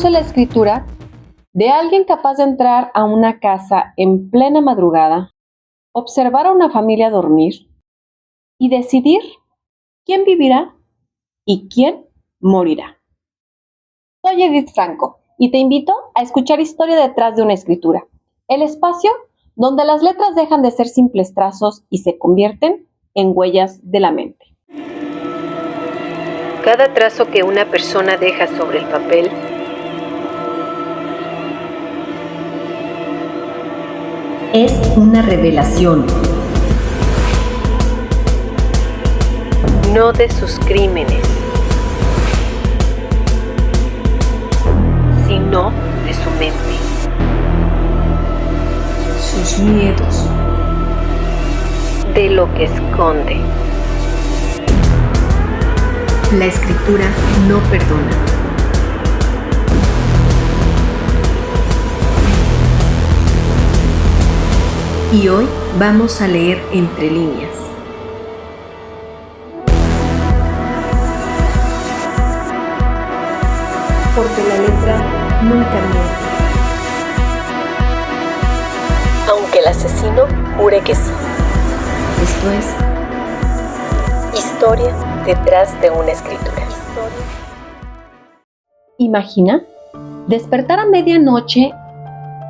conoce la escritura de alguien capaz de entrar a una casa en plena madrugada, observar a una familia dormir y decidir quién vivirá y quién morirá. Soy Edith Franco y te invito a escuchar Historia detrás de una escritura, el espacio donde las letras dejan de ser simples trazos y se convierten en huellas de la mente. Cada trazo que una persona deja sobre el papel es una revelación. No de sus crímenes, sino de su mente. Sus miedos. De lo que esconde. La escritura no perdona. Y hoy vamos a leer entre líneas. Porque la letra nunca miente. Aunque el asesino jure que sí. Esto es Historia detrás de una escritura. Imagina despertar a medianoche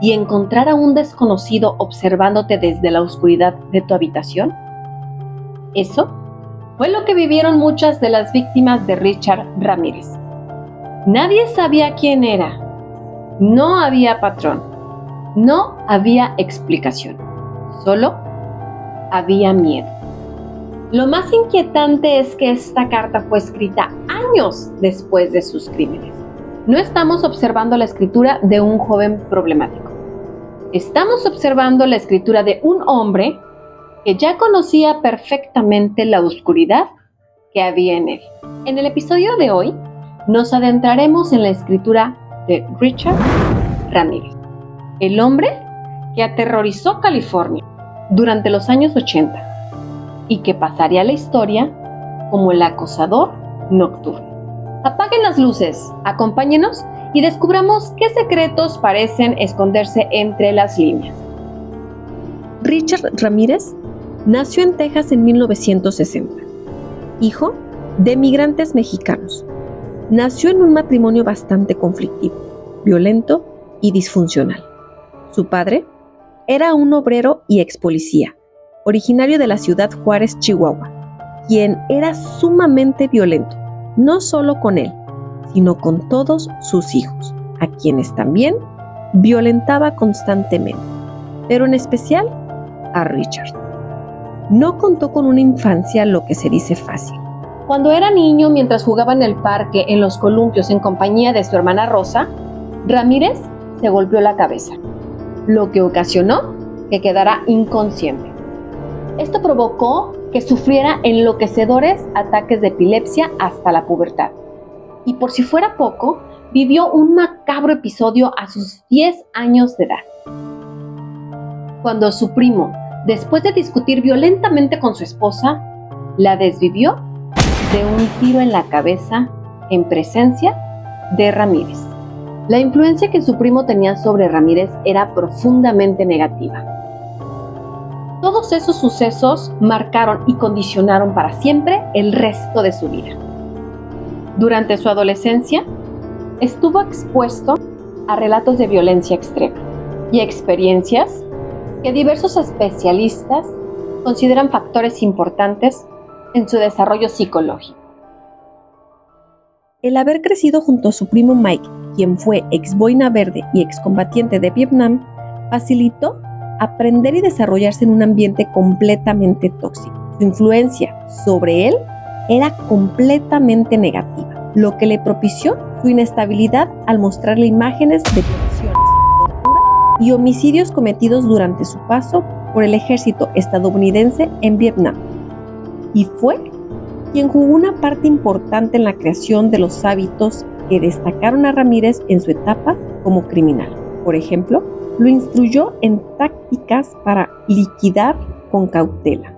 y encontrar a un desconocido observándote desde la oscuridad de tu habitación. Eso fue lo que vivieron muchas de las víctimas de Richard Ramírez. Nadie sabía quién era. No había patrón. No había explicación. Solo había miedo. Lo más inquietante es que esta carta fue escrita años después de sus crímenes. No estamos observando la escritura de un joven problemático. Estamos observando la escritura de un hombre que ya conocía perfectamente la oscuridad que había en él. En el episodio de hoy, nos adentraremos en la escritura de Richard Ramírez, el hombre que aterrorizó California durante los años 80 y que pasaría a la historia como el acosador nocturno. Apaguen las luces, acompáñenos y descubramos qué secretos parecen esconderse entre las líneas. Richard Ramírez nació en Texas en 1960, hijo de migrantes mexicanos. Nació en un matrimonio bastante conflictivo, violento y disfuncional. Su padre era un obrero y ex policía, originario de la ciudad Juárez, Chihuahua, quien era sumamente violento, no solo con él, sino con todos sus hijos, a quienes también violentaba constantemente, pero en especial a Richard. No contó con una infancia lo que se dice fácil. Cuando era niño, mientras jugaba en el parque en los columpios en compañía de su hermana Rosa, Ramírez se golpeó la cabeza, lo que ocasionó que quedara inconsciente. Esto provocó que sufriera enloquecedores ataques de epilepsia hasta la pubertad. Y por si fuera poco, vivió un macabro episodio a sus 10 años de edad. Cuando su primo, después de discutir violentamente con su esposa, la desvivió de un tiro en la cabeza en presencia de Ramírez. La influencia que su primo tenía sobre Ramírez era profundamente negativa. Todos esos sucesos marcaron y condicionaron para siempre el resto de su vida. Durante su adolescencia, estuvo expuesto a relatos de violencia extrema y experiencias que diversos especialistas consideran factores importantes en su desarrollo psicológico. El haber crecido junto a su primo Mike, quien fue ex boina verde y excombatiente de Vietnam, facilitó aprender y desarrollarse en un ambiente completamente tóxico. Su influencia sobre él era completamente negativa, lo que le propició su inestabilidad al mostrarle imágenes de violaciones, tortura y homicidios cometidos durante su paso por el ejército estadounidense en Vietnam. Y fue quien jugó una parte importante en la creación de los hábitos que destacaron a Ramírez en su etapa como criminal. Por ejemplo, lo instruyó en tácticas para liquidar con cautela,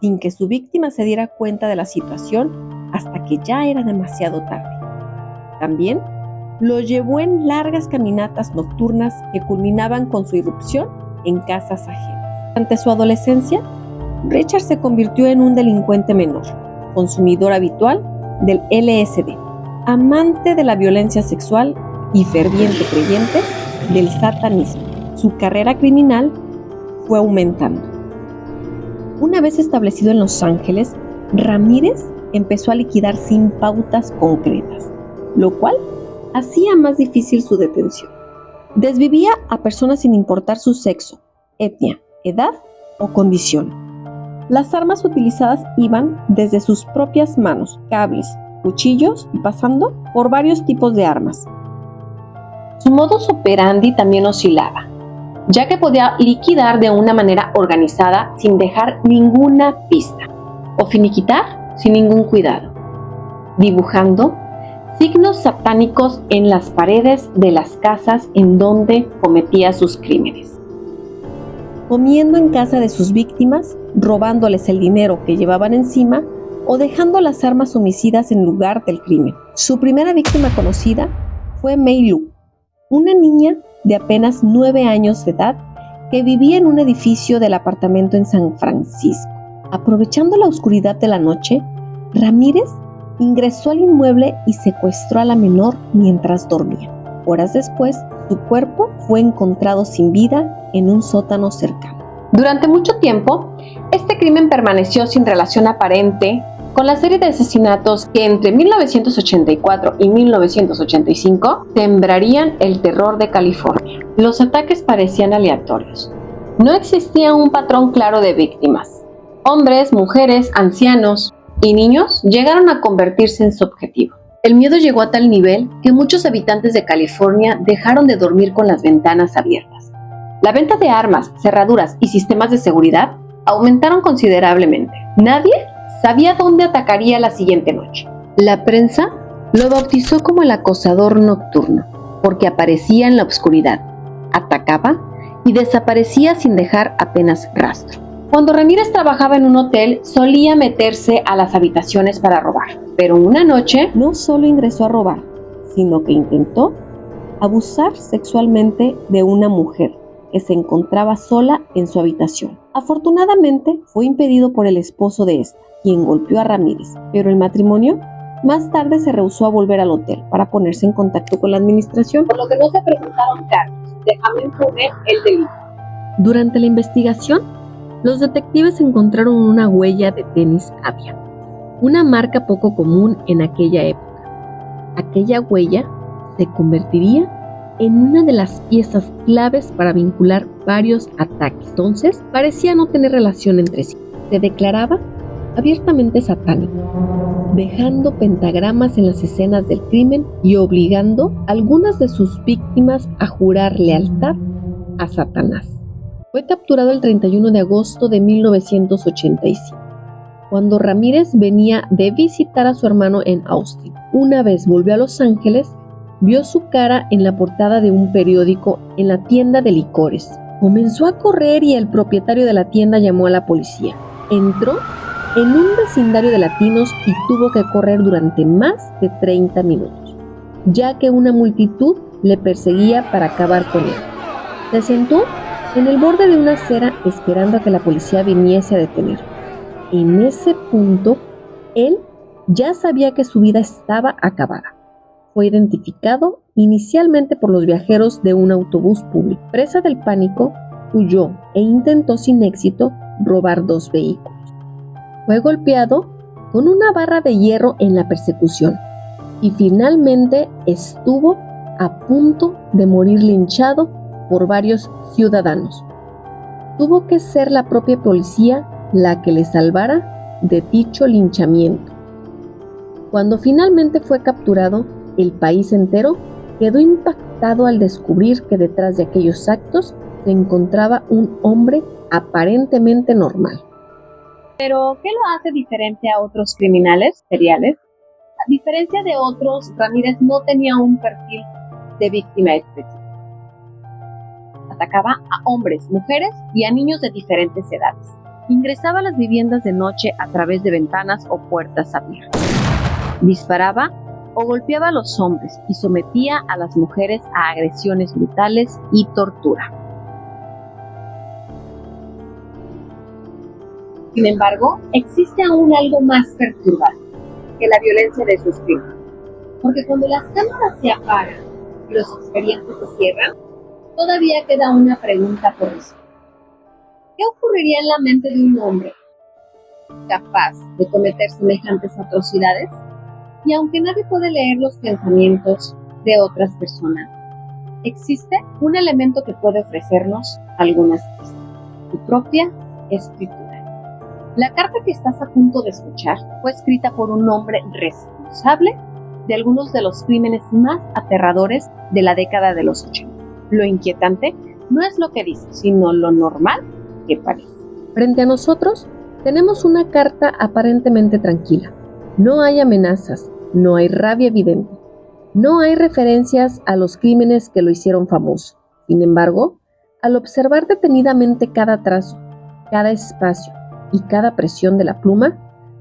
sin que su víctima se diera cuenta de la situación hasta que ya era demasiado tarde. También lo llevó en largas caminatas nocturnas que culminaban con su irrupción en casas ajenas. Durante su adolescencia, Richard se convirtió en un delincuente menor, consumidor habitual del LSD, amante de la violencia sexual y ferviente creyente del satanismo. Su carrera criminal fue aumentando. Una vez establecido en Los Ángeles, Ramírez empezó a liquidar sin pautas concretas, lo cual hacía más difícil su detención. Desvivía a personas sin importar su sexo, etnia, edad o condición. Las armas utilizadas iban desde sus propias manos, cables, cuchillos y pasando por varios tipos de armas. Su modus operandi también oscilaba, ya que podía liquidar de una manera organizada sin dejar ninguna pista, o finiquitar sin ningún cuidado, dibujando signos satánicos en las paredes de las casas en donde cometía sus crímenes. Comiendo en casa de sus víctimas, robándoles el dinero que llevaban encima o dejando las armas homicidas en lugar del crimen. Su primera víctima conocida fue Mei Lu, una niña de apenas 9 años de edad que vivía en un edificio del apartamento en San Francisco. Aprovechando la oscuridad de la noche, Ramírez ingresó al inmueble y secuestró a la menor mientras dormía. Horas después, su cuerpo fue encontrado sin vida en un sótano cercano. Durante mucho tiempo, este crimen permaneció sin relación aparente con la serie de asesinatos que entre 1984 y 1985 sembrarían el terror de California. Los ataques parecían aleatorios. No existía un patrón claro de víctimas. Hombres, mujeres, ancianos y niños llegaron a convertirse en su objetivo. El miedo llegó a tal nivel que muchos habitantes de California dejaron de dormir con las ventanas abiertas. La venta de armas, cerraduras y sistemas de seguridad aumentaron considerablemente. Nadie sabía dónde atacaría la siguiente noche. La prensa lo bautizó como el acosador nocturno, porque aparecía en la oscuridad, atacaba y desaparecía sin dejar apenas rastro. Cuando Ramírez trabajaba en un hotel, solía meterse a las habitaciones para robar, pero una noche no solo ingresó a robar, sino que intentó abusar sexualmente de una mujer que se encontraba sola en su habitación. Afortunadamente, fue impedido por el esposo de esta, quien golpeó a Ramírez, pero el matrimonio más tarde se rehusó a volver al hotel para ponerse en contacto con la administración, por lo que no se presentaron cargos, dejando impune el delito. Durante la investigación, los detectives encontraron una huella de tenis Avia, una marca poco común en aquella época. Aquella huella se convertiría en una de las piezas claves para vincular varios ataques. Entonces, parecía no tener relación entre sí. Se declaraba abiertamente satánico, dejando pentagramas en las escenas del crimen y obligando a algunas de sus víctimas a jurar lealtad a Satanás. Fue capturado el 31 de agosto de 1985, cuando Ramírez venía de visitar a su hermano en Austin. Una vez volvió a Los Ángeles, vio su cara en la portada de un periódico en la tienda de licores. Comenzó a correr y el propietario de la tienda llamó a la policía. Entró en un vecindario de latinos y tuvo que correr durante más de 30 minutos, ya que una multitud le perseguía para acabar con él. Se sentó en el borde de una acera esperando a que la policía viniese a detenerlo. En ese punto, él ya sabía que su vida estaba acabada. Fue identificado inicialmente por los viajeros de un autobús público. Presa del pánico, huyó e intentó sin éxito robar 2 vehículos. Fue golpeado con una barra de hierro en la persecución y finalmente estuvo a punto de morir linchado por varios ciudadanos. Tuvo que ser la propia policía la que le salvara de dicho linchamiento. Cuando finalmente fue capturado, el país entero quedó impactado al descubrir que detrás de aquellos actos se encontraba un hombre aparentemente normal. ¿Pero qué lo hace diferente a otros criminales seriales? A diferencia de otros, Ramírez no tenía un perfil de víctima específico. Atacaba a hombres, mujeres y a niños de diferentes edades. Ingresaba a las viviendas de noche a través de ventanas o puertas abiertas. Disparaba o golpeaba a los hombres y sometía a las mujeres a agresiones brutales y tortura. Sin embargo, existe aún algo más perturbante que la violencia de sus crímenes, porque cuando las cámaras se apagan y los expedientes se cierran, todavía queda una pregunta por responder. ¿Qué ocurriría en la mente de un hombre capaz de cometer semejantes atrocidades? Y aunque nadie puede leer los pensamientos de otras personas, existe un elemento que puede ofrecernos algunas pistas: tu propia escritura. La carta que estás a punto de escuchar fue escrita por un hombre responsable de algunos de los crímenes más aterradores de la década de los 80. Lo inquietante no es lo que dice, sino lo normal que parece. Frente a nosotros tenemos una carta aparentemente tranquila. No hay amenazas, no hay rabia evidente, no hay referencias a los crímenes que lo hicieron famoso. Sin embargo, al observar detenidamente cada trazo, cada espacio y cada presión de la pluma,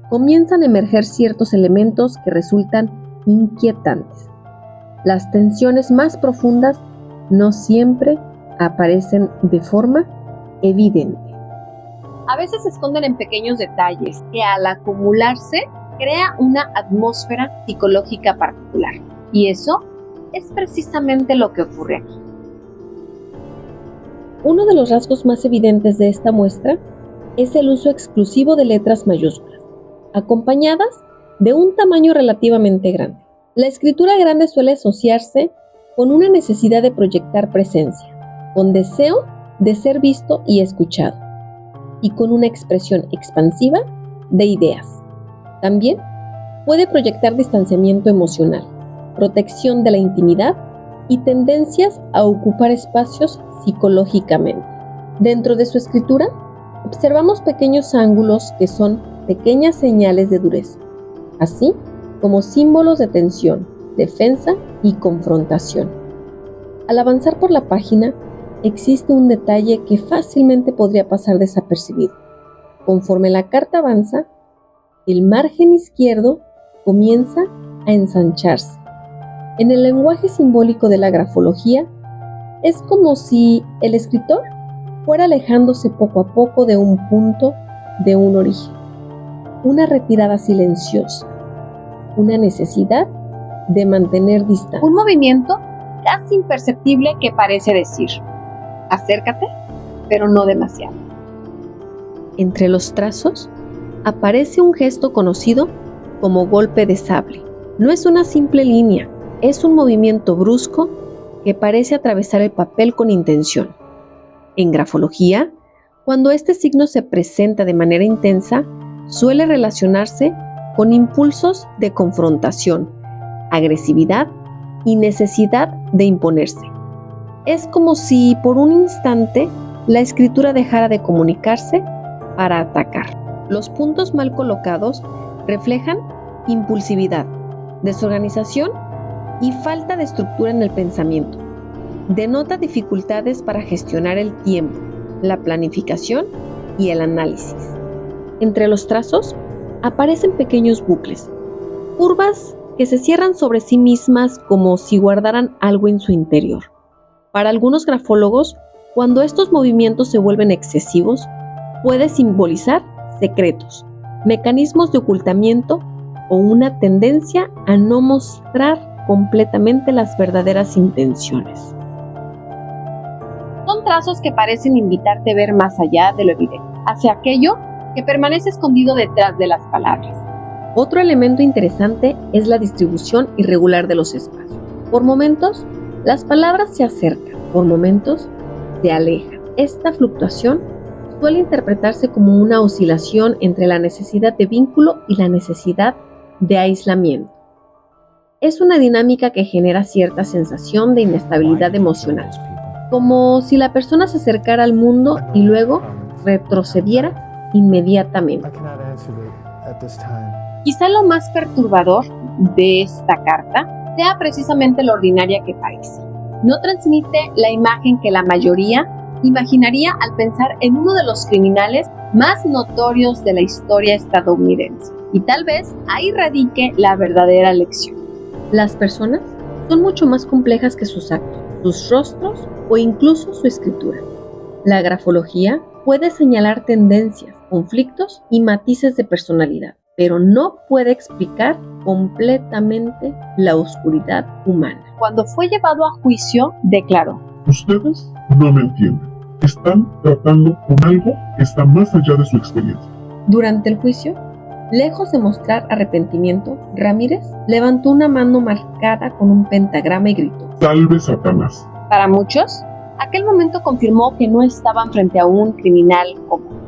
comienzan a emerger ciertos elementos que resultan inquietantes. Las tensiones más profundas no siempre aparecen de forma evidente. A veces se esconden en pequeños detalles que al acumularse crea una atmósfera psicológica particular. Y eso es precisamente lo que ocurre aquí. Uno de los rasgos más evidentes de esta muestra es el uso exclusivo de letras mayúsculas, acompañadas de un tamaño relativamente grande. La escritura grande suele asociarse con una necesidad de proyectar presencia, con deseo de ser visto y escuchado, y con una expresión expansiva de ideas. También puede proyectar distanciamiento emocional, protección de la intimidad y tendencias a ocupar espacios psicológicamente. Dentro de su escritura, observamos pequeños ángulos que son pequeñas señales de dureza, así como símbolos de tensión, defensa y confrontación. Al avanzar por la página, existe un detalle que fácilmente podría pasar desapercibido. Conforme la carta avanza, el margen izquierdo comienza a ensancharse. En el lenguaje simbólico de la grafología, es como si el escritor fuera alejándose poco a poco de un punto, de un origen. Una retirada silenciosa, una necesidad de mantener distancia. Un movimiento casi imperceptible que parece decir: acércate, pero no demasiado. Entre los trazos aparece un gesto conocido como golpe de sable. No es una simple línea, es un movimiento brusco que parece atravesar el papel con intención. En grafología, cuando este signo se presenta de manera intensa, suele relacionarse con impulsos de confrontación, agresividad y necesidad de imponerse. Es como si por un instante la escritura dejara de comunicarse para atacar. Los puntos mal colocados reflejan impulsividad, desorganización y falta de estructura en el pensamiento. Denota dificultades para gestionar el tiempo, la planificación y el análisis. Entre los trazos aparecen pequeños bucles, curvas que se cierran sobre sí mismas como si guardaran algo en su interior. Para algunos grafólogos, cuando estos movimientos se vuelven excesivos, puede simbolizar secretos, mecanismos de ocultamiento o una tendencia a no mostrar completamente las verdaderas intenciones. Son trazos que parecen invitarte a ver más allá de lo evidente, hacia aquello que permanece escondido detrás de las palabras. Otro elemento interesante es la distribución irregular de los espacios. Por momentos, las palabras se acercan, por momentos se alejan. Esta fluctuación suele interpretarse como una oscilación entre la necesidad de vínculo y la necesidad de aislamiento. Es una dinámica que genera cierta sensación de inestabilidad emocional, como si la persona se acercara al mundo y luego retrocediera inmediatamente. Quizá lo más perturbador de esta carta sea precisamente lo ordinaria que parece. No transmite la imagen que la mayoría imaginaría al pensar en uno de los criminales más notorios de la historia estadounidense. Y tal vez ahí radique la verdadera lección. Las personas son mucho más complejas que sus actos, sus rostros o incluso su escritura. La grafología puede señalar tendencias, conflictos y matices de personalidad, pero no puede explicar completamente la oscuridad humana. Cuando fue llevado a juicio, declaró: Ustedes no me entienden. Están tratando con algo que está más allá de su experiencia. Durante el juicio, lejos de mostrar arrepentimiento, Ramírez levantó una mano marcada con un pentagrama y gritó: Salve Satanás. Para muchos, aquel momento confirmó que no estaban frente a un criminal común.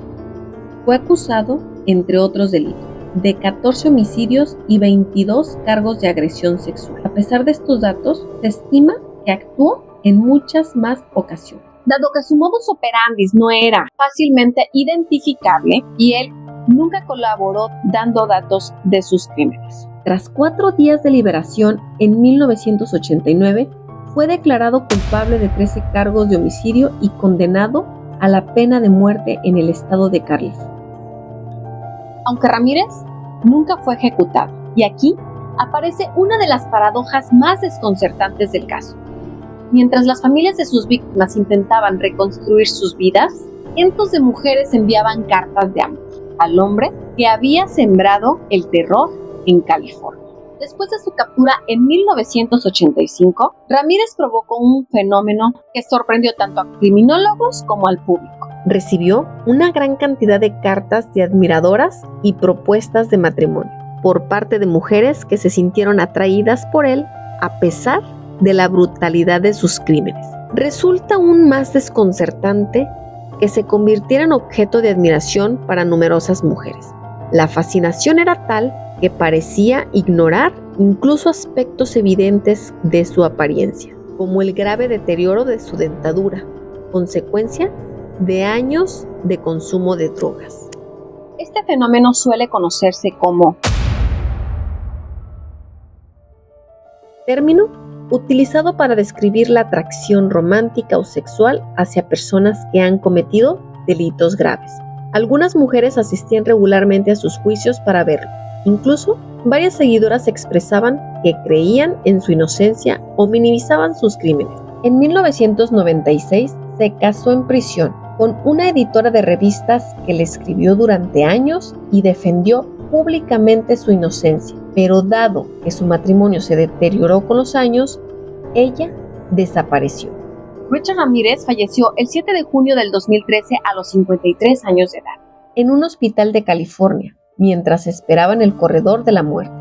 Fue acusado, entre otros delitos, de 14 homicidios y 22 cargos de agresión sexual. A pesar de estos datos, se estima que actuó en muchas más ocasiones. Dado que su modus operandi no era fácilmente identificable y él nunca colaboró dando datos de sus crímenes. Tras 4 días de liberación en 1989, fue declarado culpable de 13 cargos de homicidio y condenado a la pena de muerte en el estado de California. Aunque Ramírez nunca fue ejecutado, y aquí aparece una de las paradojas más desconcertantes del caso. Mientras las familias de sus víctimas intentaban reconstruir sus vidas, cientos de mujeres enviaban cartas de amor al hombre que había sembrado el terror en California. Después de su captura en 1985, Ramírez provocó un fenómeno que sorprendió tanto a criminólogos como al público. Recibió una gran cantidad de cartas de admiradoras y propuestas de matrimonio por parte de mujeres que se sintieron atraídas por él a pesar de la brutalidad de sus crímenes. Resulta aún más desconcertante que se convirtiera en objeto de admiración para numerosas mujeres. La fascinación era tal que parecía ignorar incluso aspectos evidentes de su apariencia, como el grave deterioro de su dentadura, consecuencia de años de consumo de drogas. Este fenómeno suele conocerse como término utilizado para describir la atracción romántica o sexual hacia personas que han cometido delitos graves. Algunas mujeres asistían regularmente a sus juicios para verlo. Incluso, varias seguidoras expresaban que creían en su inocencia o minimizaban sus crímenes. En 1996 se casó en prisión con una editora de revistas que le escribió durante años y defendió públicamente su inocencia, pero dado que su matrimonio se deterioró con los años, ella desapareció. Richard Ramírez falleció el 7 de junio del 2013 a los 53 años de edad, en un hospital de California, mientras esperaba en el corredor de la muerte,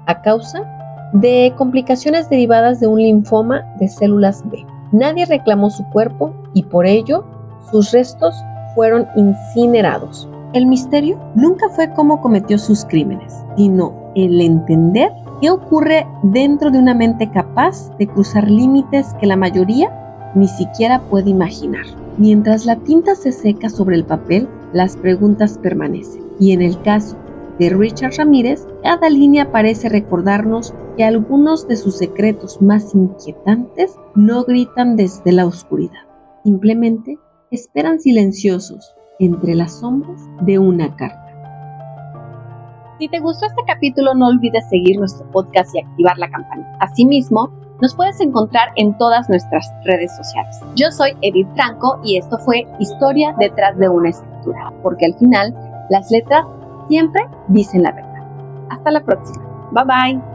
a causa de complicaciones derivadas de un linfoma de células B. Nadie reclamó su cuerpo y por ello sus restos fueron incinerados. El misterio nunca fue cómo cometió sus crímenes, sino el entender qué ocurre dentro de una mente capaz de cruzar límites que la mayoría ni siquiera puede imaginar. Mientras la tinta se seca sobre el papel, las preguntas permanecen. Y en el caso de Richard Ramírez, cada línea parece recordarnos que algunos de sus secretos más inquietantes no gritan desde la oscuridad. Simplemente esperan silenciosos entre las sombras de una carta. Si te gustó este capítulo, no olvides seguir nuestro podcast y activar la campanita. Asimismo, nos puedes encontrar en todas nuestras redes sociales. Yo soy Edith Franco y esto fue Historia detrás de una escritura, porque al final las letras siempre dicen la verdad. Hasta la próxima. Bye bye.